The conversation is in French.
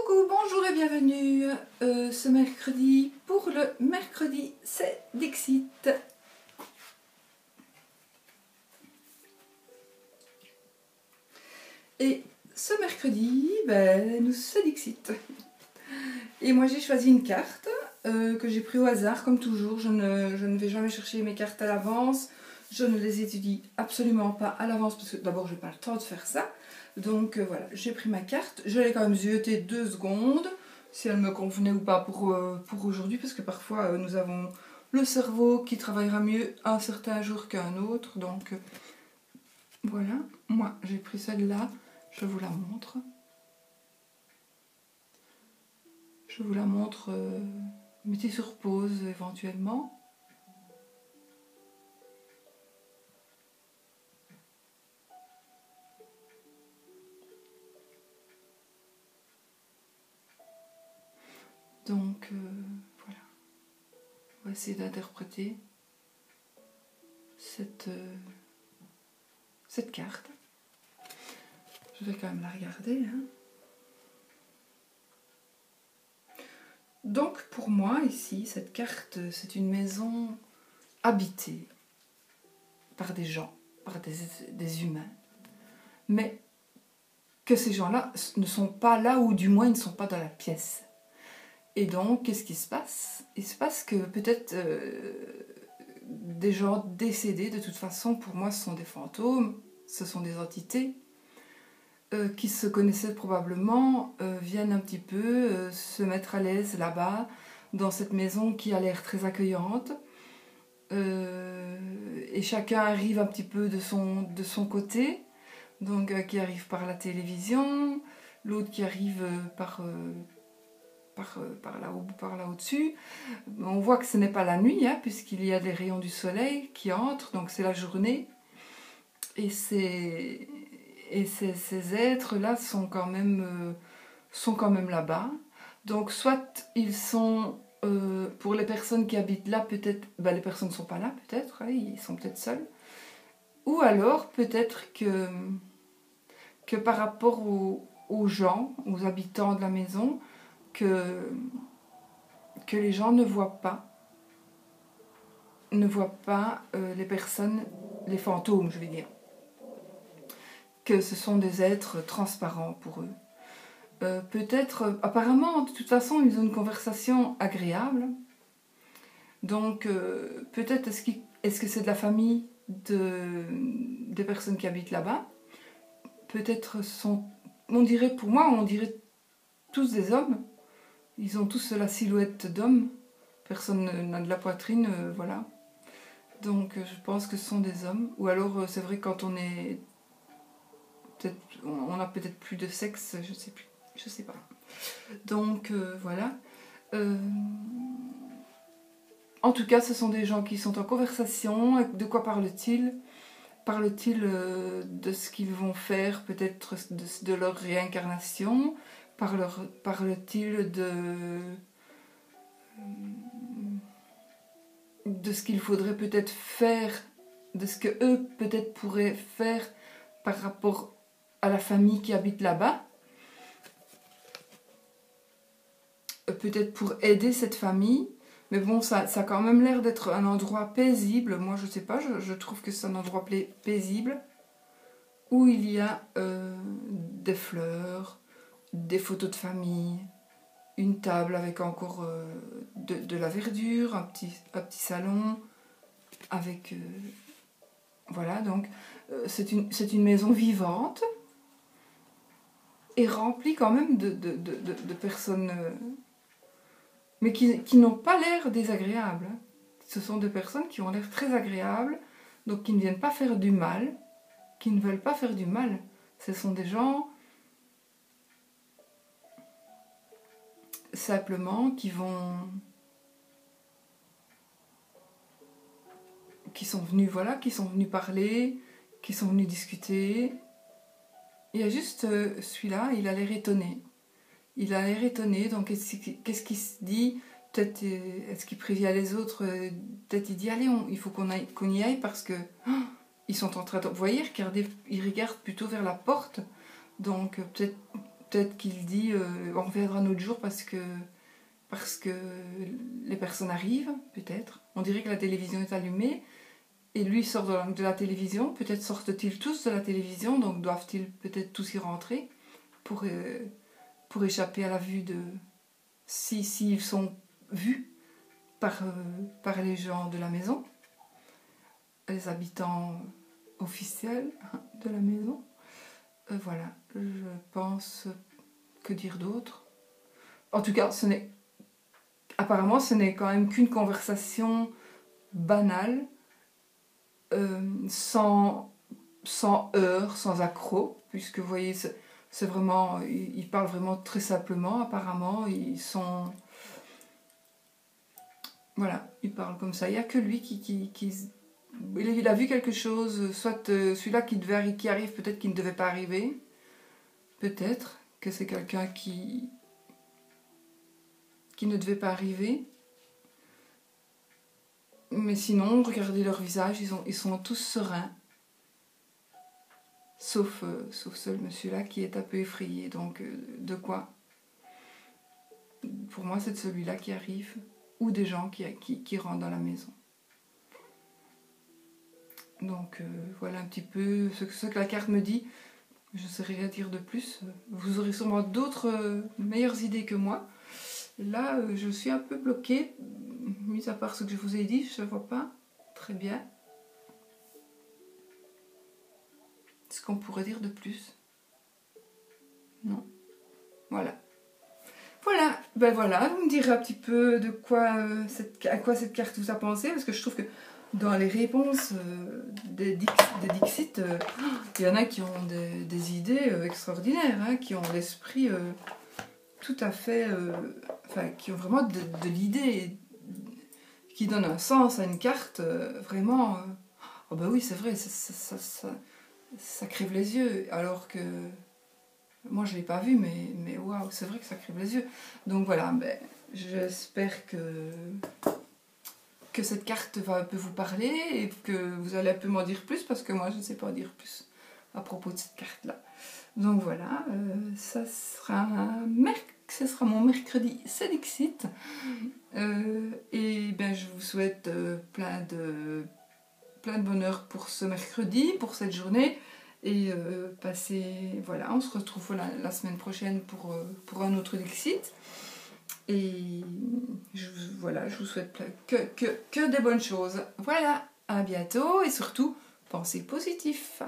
Coucou, bonjour et bienvenue ce mercredi pour le mercredi c'est Dixit. Et ce mercredi, nous c'est Dixit. Et moi j'ai choisi une carte que j'ai pris au hasard comme toujours. Je ne vais jamais chercher mes cartes à l'avance. Je ne les étudie absolument pas à l'avance parce que d'abord je n'ai pas le temps de faire ça. Donc voilà, j'ai pris ma carte. Je l'ai quand même zioté 2 secondes si elle me convenait ou pas pour aujourd'hui, parce que parfois nous avons le cerveau qui travaillera mieux un certain jour qu'un autre. Donc voilà, moi j'ai pris celle-là, je vous la montre. Je vous la montre, mettez sur pause éventuellement. Donc voilà, on va essayer d'interpréter cette carte. Je vais quand même la regarder. Hein. Donc pour moi ici, cette carte, c'est une maison habitée par des gens, par des humains. Mais que ces gens-là ne sont pas là, ou du moins ils ne sont pas dans la pièce. Et donc, qu'est-ce qui se passe? Il se passe que peut-être des gens décédés, de toute façon, pour moi, ce sont des fantômes, ce sont des entités qui se connaissaient probablement, viennent un petit peu se mettre à l'aise là-bas, dans cette maison qui a l'air très accueillante. Et chacun arrive un petit peu de son côté, donc qui arrive par la télévision, l'autre qui arrive par là-haut, par là au-dessus. On voit que ce n'est pas la nuit, hein, puisqu'il y a des rayons du soleil qui entrent, donc c'est la journée. Et ces êtres-là sont quand même là-bas. Donc soit ils sont, pour les personnes qui habitent là, peut-être, les personnes ne sont pas là, peut-être, hein, ils sont peut-être seuls. Ou alors peut-être que par rapport aux gens, aux habitants de la maison, que les gens ne voient pas les personnes, les fantômes, je vais dire. Que ce sont des êtres transparents pour eux. Peut-être, apparemment, de toute façon, ils ont une conversation agréable. Donc, peut-être, est-ce que c'est de la famille des personnes qui habitent là-bas? Peut-être on dirait tous des hommes. Ils ont tous la silhouette d'hommes. Personne n'a de la poitrine, voilà. Donc, je pense que ce sont des hommes. Ou alors, c'est vrai, quand on est... on a peut-être plus de sexe, je sais plus. Je sais pas. Donc voilà. En tout cas, ce sont des gens qui sont en conversation. De quoi parle-t-il? Parle-t-il de ce qu'ils vont faire, peut-être de leur réincarnation? Parle-t-il de ce qu'il faudrait peut-être faire, de ce que eux peut-être pourraient faire par rapport à la famille qui habite là-bas? Peut-être pour aider cette famille, mais bon, ça a quand même l'air d'être un endroit paisible. Moi, je sais pas, je trouve que c'est un endroit paisible, où il y a des fleurs, des photos de famille, une table avec encore de la verdure, un petit salon, avec... voilà, donc c'est une maison vivante, et remplie quand même de personnes... mais qui n'ont pas l'air désagréables. Ce sont des personnes qui ont l'air très agréables, donc qui ne viennent pas faire du mal, qui ne veulent pas faire du mal. Ce sont des gens simplement qui sont venus, voilà, qui sont venus parler, qui sont venus discuter. Il y a juste celui-là, il a l'air étonné. Il a l'air étonné, donc qu'est-ce qu'il se dit? Peut-être, est-ce qu'il prévient les autres? Peut-être il dit, allez, il faut qu'on y aille parce que ils sont en train de... Vous voyez, ils regardent plutôt vers la porte. Donc peut-être peut-être qu'il dit on reviendra un autre jour parce que les personnes arrivent, peut-être. On dirait que la télévision est allumée et lui sort de la télévision. Peut-être sortent-ils tous de la télévision, donc doivent-ils peut-être tous y rentrer pour échapper à la vue de... s'ils sont vus par les gens de la maison, les habitants officiels de la maison. Voilà, je pense... Que dire d'autre? En tout cas, apparemment, ce n'est quand même qu'une conversation banale, sans heurts, sans accroc, puisque vous voyez, c'est vraiment... Ils parlent vraiment très simplement, apparemment. Voilà, ils parlent comme ça. Il n'y a que lui il a vu quelque chose, soit celui-là qui arrive, peut-être qu'il ne devait pas arriver. Peut-être que c'est quelqu'un qui ne devait pas arriver. Mais sinon, regardez leur visage, ils sont tous sereins. Sauf ce monsieur-là qui est un peu effrayé. Donc, de quoi? Pour moi, c'est de celui-là qui arrive. Ou des gens qui rentrent dans la maison. Donc, voilà un petit peu ce que la carte me dit. Je ne sais rien dire de plus. Vous aurez sûrement d'autres meilleures idées que moi. Là, je suis un peu bloquée. Mis à part ce que je vous ai dit, je ne vois pas très bien. Ce qu'on pourrait dire de plus. Non. Voilà. Voilà. Ben voilà, vous me direz un petit peu à quoi cette carte vous a pensé. Parce que je trouve que dans les réponses des Dixit, il y en a qui ont des idées extraordinaires, hein, qui ont l'esprit tout à fait... qui ont vraiment de l'idée, qui donnent un sens à une carte, vraiment... oh ben oui, c'est vrai, ça crève les yeux, alors que... Moi, je ne l'ai pas vu, mais waouh, c'est vrai que ça crève les yeux. Donc voilà, ben, j'espère que cette carte va un peu vous parler et que vous allez un peu m'en dire plus, parce que moi, je ne sais pas en dire plus à propos de cette carte-là. Donc voilà, ce sera mon mercredi, c'est Dixit. Et ben, je vous souhaite plein de bonheur pour ce mercredi, pour cette journée. Et voilà, on se retrouve la semaine prochaine pour un autre Dixit. Et je vous souhaite que des bonnes choses. Voilà, à bientôt et surtout, pensez positif.